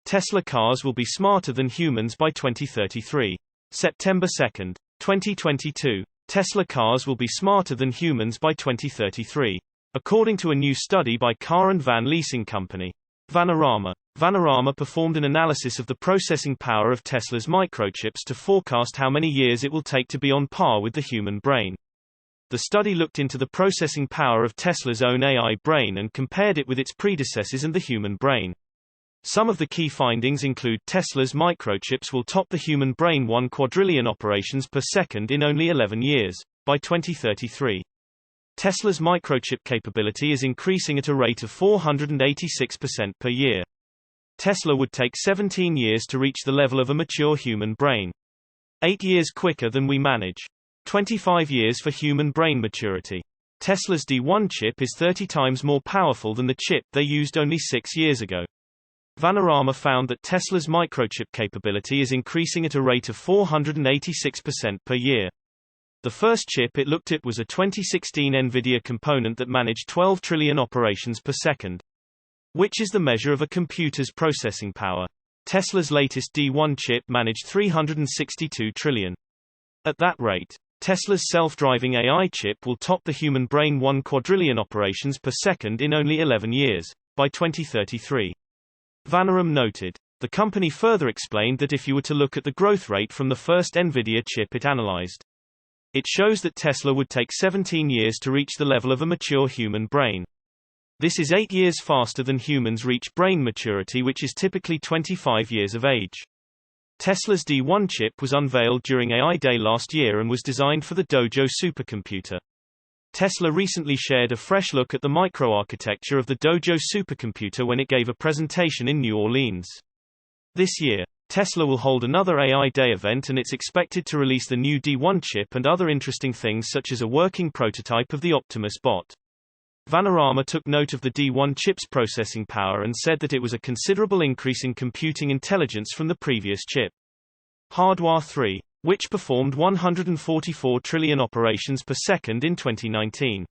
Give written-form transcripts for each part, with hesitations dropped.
Tesla cars will be smarter than humans by 2033. September 2, 2022. Tesla cars will be smarter than humans by 2033. According to a new study by Car and Van Leasing Company. Vanarama. Vanarama performed an analysis of the processing power of Tesla's microchips to forecast how many years it will take to be on par with the human brain. The study looked into the processing power of Tesla's own AI brain and compared it with its predecessors and the human brain. Some of the key findings include Tesla's microchips will top the human brain 1 quadrillion operations per second in only 11 years, by 2033. Tesla's microchip capability is increasing at a rate of 486% per year. Tesla would take 17 years to reach the level of a mature human brain. 8 years quicker than we manage. 25 years for human brain maturity. Tesla's D1 chip is 30 times more powerful than the chip they used only 6 years ago. Vanarama found that Tesla's microchip capability is increasing at a rate of 486% per year. The first chip it looked at was a 2016 NVIDIA component that managed 12 trillion operations per second, which is the measure of a computer's processing power. Tesla's latest D1 chip managed 362 trillion. At that rate, Tesla's self-driving AI chip will top the human brain 1 quadrillion operations per second in only 11 years, by 2033. Vanarama noted. The company further explained that if you were to look at the growth rate from the first NVIDIA chip it analyzed, it shows that Tesla would take 17 years to reach the level of a mature human brain. This is 8 years faster than humans reach brain maturity, which is typically 25 years of age. Tesla's D1 chip was unveiled during AI Day last year and was designed for the Dojo supercomputer. Tesla recently shared a fresh look at the microarchitecture of the Dojo supercomputer when it gave a presentation in New Orleans. This year, Tesla will hold another AI Day event and it's expected to release the new D1 chip and other interesting things such as a working prototype of the Optimus bot. Vanarama took note of the D1 chip's processing power and said that it was a considerable increase in computing intelligence from the previous chip. Hardware 3, which performed 144 trillion operations per second in 2019.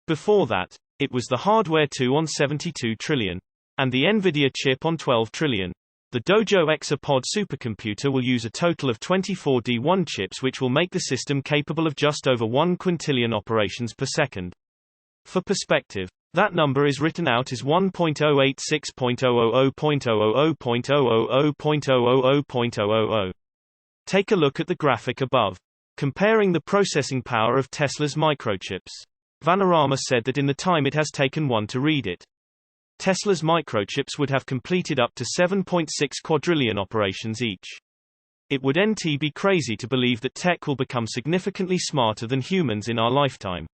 Before that, it was the Hardware 2 on 72 trillion, and the NVIDIA chip on 12 trillion. The Dojo Exapod supercomputer will use a total of 24 D1 chips, which will make the system capable of just over 1 quintillion operations per second. For perspective, that number is written out as 1.086.000.000.000.000.000. Take a look at the graphic above, comparing the processing power of Tesla's microchips. Vanarama said that in the time it has taken one to read it, Tesla's microchips would have completed up to 7.6 quadrillion operations each. It would be crazy to believe that tech will become significantly smarter than humans in our lifetime.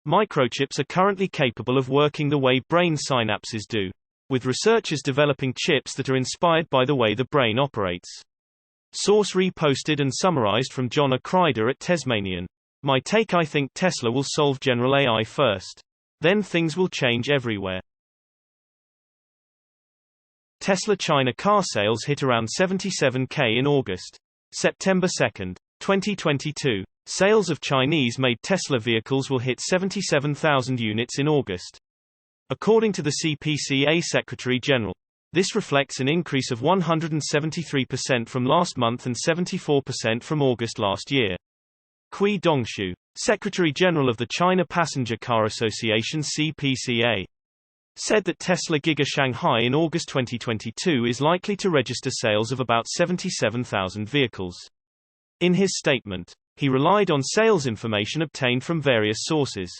Microchips are currently capable of working the way brain synapses do, with researchers developing chips that are inspired by the way the brain operates. Source reposted and summarized from John A. Kreider at Tasmanian. My take: I think Tesla will solve general AI first. Then things will change everywhere. Tesla China car sales hit around 77,000 in August. September 2, 2022. Sales of Chinese-made Tesla vehicles will hit 77,000 units in August. According to the CPCA Secretary General, this reflects an increase of 173% from last month and 74% from August last year. Cui Dongshu, Secretary General of the China Passenger Car Association (CPCA), said that Tesla Giga Shanghai in August 2022 is likely to register sales of about 77,000 vehicles. In his statement, he relied on sales information obtained from various sources.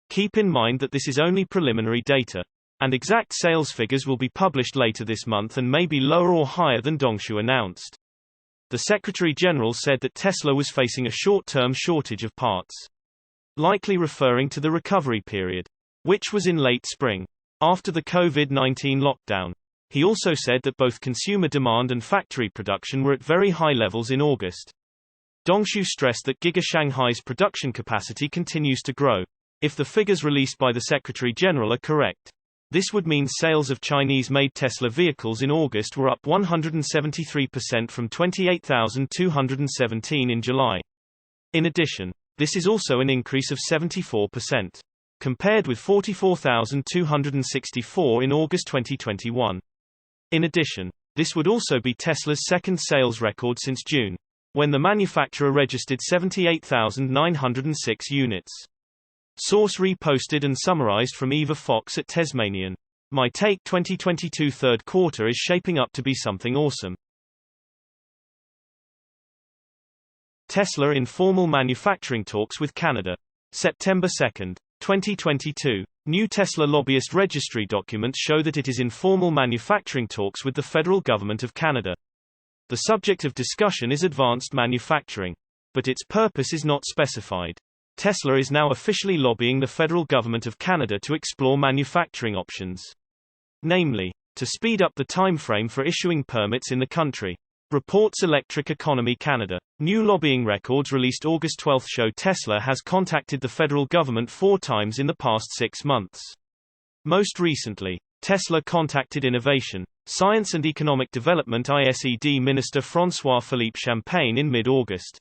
Keep in mind that this is only preliminary data, and exact sales figures will be published later this month and may be lower or higher than Dongshu announced. The Secretary General said that Tesla was facing a short-term shortage of parts, likely referring to the recovery period, which was in late spring, after the COVID-19 lockdown. He also said that both consumer demand and factory production were at very high levels in August. Dongshu stressed that Giga Shanghai's production capacity continues to grow. If the figures released by the Secretary General are correct, this would mean sales of Chinese-made Tesla vehicles in August were up 173% from 28,217 in July. In addition, this is also an increase of 74%, compared with 44,264 in August 2021. In addition, This would also be Tesla's second sales record since June, when the manufacturer registered 78,906 units. Source reposted and summarized from Eva Fox at Tesmanian. My take: 2022 third quarter is shaping up to be something awesome. Tesla in formal manufacturing talks with Canada. September 2, 2022. New Tesla lobbyist registry documents show that it is in formal manufacturing talks with the federal government of Canada. The subject of discussion is advanced manufacturing, but its purpose is not specified. Tesla is now officially lobbying the federal government of Canada to explore manufacturing options, namely, to speed up the timeframe for issuing permits in the country. Reports Electric Economy Canada. New lobbying records released August 12 show Tesla has contacted the federal government 4 times in the past 6 months. Most recently, Tesla contacted Innovation, Science and Economic Development ISED Minister François-Philippe Champagne in mid-August.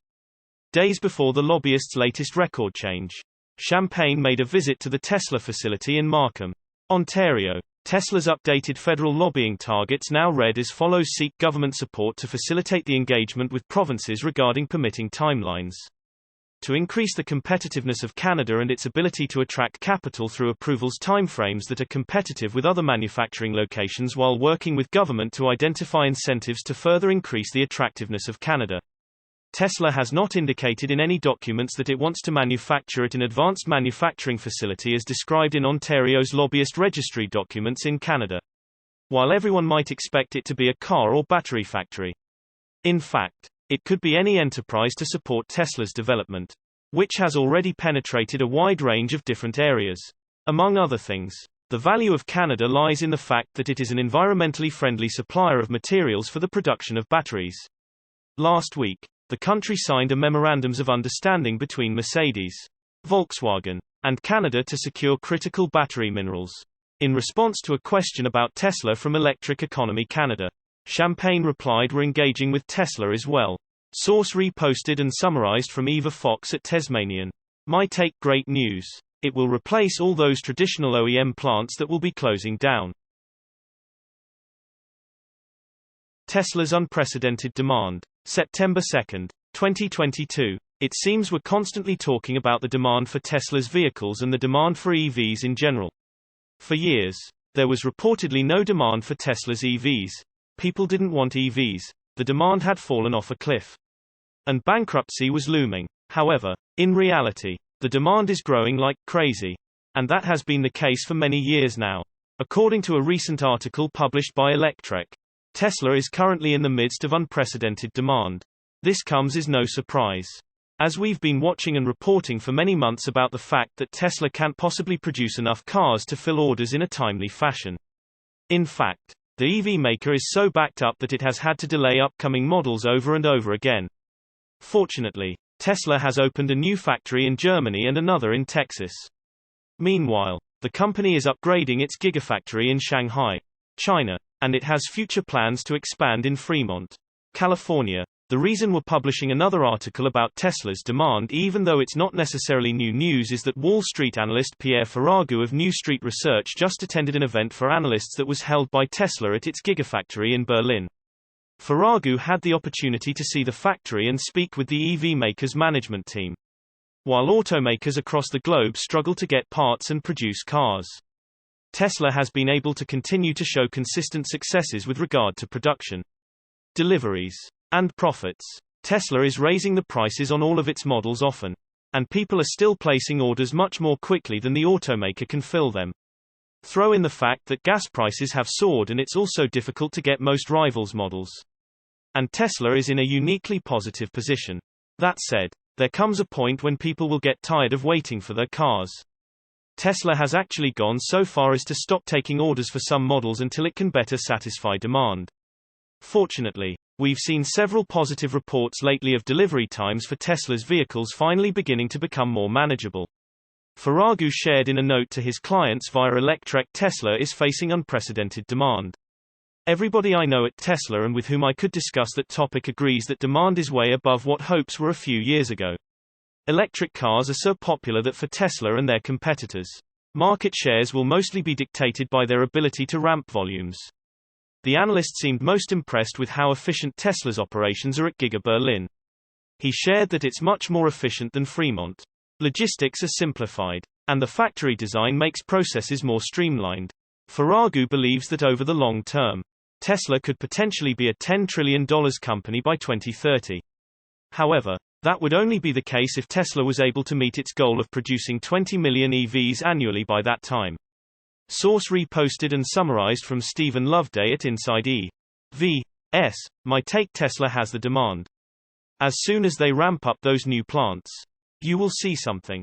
Days before the lobbyist's latest record change, Champagne made a visit to the Tesla facility in Markham, Ontario. Tesla's updated federal lobbying targets now read as follows: seek government support to facilitate the engagement with provinces regarding permitting timelines. To increase the competitiveness of Canada and its ability to attract capital through approvals timeframes that are competitive with other manufacturing locations while working with government to identify incentives to further increase the attractiveness of Canada. Tesla has not indicated in any documents that it wants to manufacture at an advanced manufacturing facility as described in Ontario's lobbyist registry documents in Canada, while everyone might expect it to be a car or battery factory. In fact, it could be any enterprise to support Tesla's development, which has already penetrated a wide range of different areas. Among other things, the value of Canada lies in the fact that it is an environmentally friendly supplier of materials for the production of batteries. Last week, the country signed a memorandums of understanding between Mercedes, Volkswagen, and Canada to secure critical battery minerals. In response to a question about Tesla from Electric Economy Canada, Champagne replied, "We're engaging with Tesla as well." Source reposted and summarized from Eva Fox at Tesmanian. My take: great news. It will replace all those traditional OEM plants that will be closing down. Tesla's unprecedented demand. September 2, 2022. It seems we're constantly talking about the demand for Tesla's vehicles and the demand for EVs in general. For years, there was reportedly no demand for Tesla's EVs. People didn't want EVs. The demand had fallen off a cliff, and bankruptcy was looming. However, in reality, the demand is growing like crazy, and that has been the case for many years now. According to a recent article published by Electrek, Tesla is currently in the midst of unprecedented demand. This comes as no surprise, as we've been watching and reporting for many months about the fact that Tesla can't possibly produce enough cars to fill orders in a timely fashion. In fact, the EV maker is so backed up that it has had to delay upcoming models over and over again. Fortunately, Tesla has opened a new factory in Germany and another in Texas. Meanwhile, the company is upgrading its gigafactory in Shanghai, China, and it has future plans to expand in Fremont, California. The reason we're publishing another article about Tesla's demand, even though it's not necessarily new news, is that Wall Street analyst Pierre Ferragu of New Street Research just attended an event for analysts that was held by Tesla at its gigafactory in Berlin. Ferragu had the opportunity to see the factory and speak with the EV maker's management team, while automakers across the globe struggle to get parts and produce cars. Tesla has been able to continue to show consistent successes with regard to production, deliveries, and profits. Tesla is raising the prices on all of its models often, and people are still placing orders much more quickly than the automaker can fill them. Throw in the fact that gas prices have soared and it's also difficult to get most rivals' models, and Tesla is in a uniquely positive position. That said, there comes a point when people will get tired of waiting for their cars. Tesla has actually gone so far as to stop taking orders for some models until it can better satisfy demand. Fortunately, we've seen several positive reports lately of delivery times for Tesla's vehicles finally beginning to become more manageable. Ferragu shared in a note to his clients via Electrek, Tesla is facing unprecedented demand. Everybody I know at Tesla and with whom I could discuss that topic agrees that demand is way above what hopes were a few years ago. Electric cars are so popular that for Tesla and their competitors, market shares will mostly be dictated by their ability to ramp volumes. The analyst seemed most impressed with how efficient Tesla's operations are at Giga Berlin. He shared that it's much more efficient than Fremont. Logistics are simplified, and the factory design makes processes more streamlined. Faragu believes that over the long term, Tesla could potentially be a $10 trillion company by 2030. However, that would only be the case if Tesla was able to meet its goal of producing 20 million EVs annually by that time. Source reposted and summarized from Stephen Loveday at Inside EV. My take: Tesla has the demand. As soon as they ramp up those new plants, you will see something.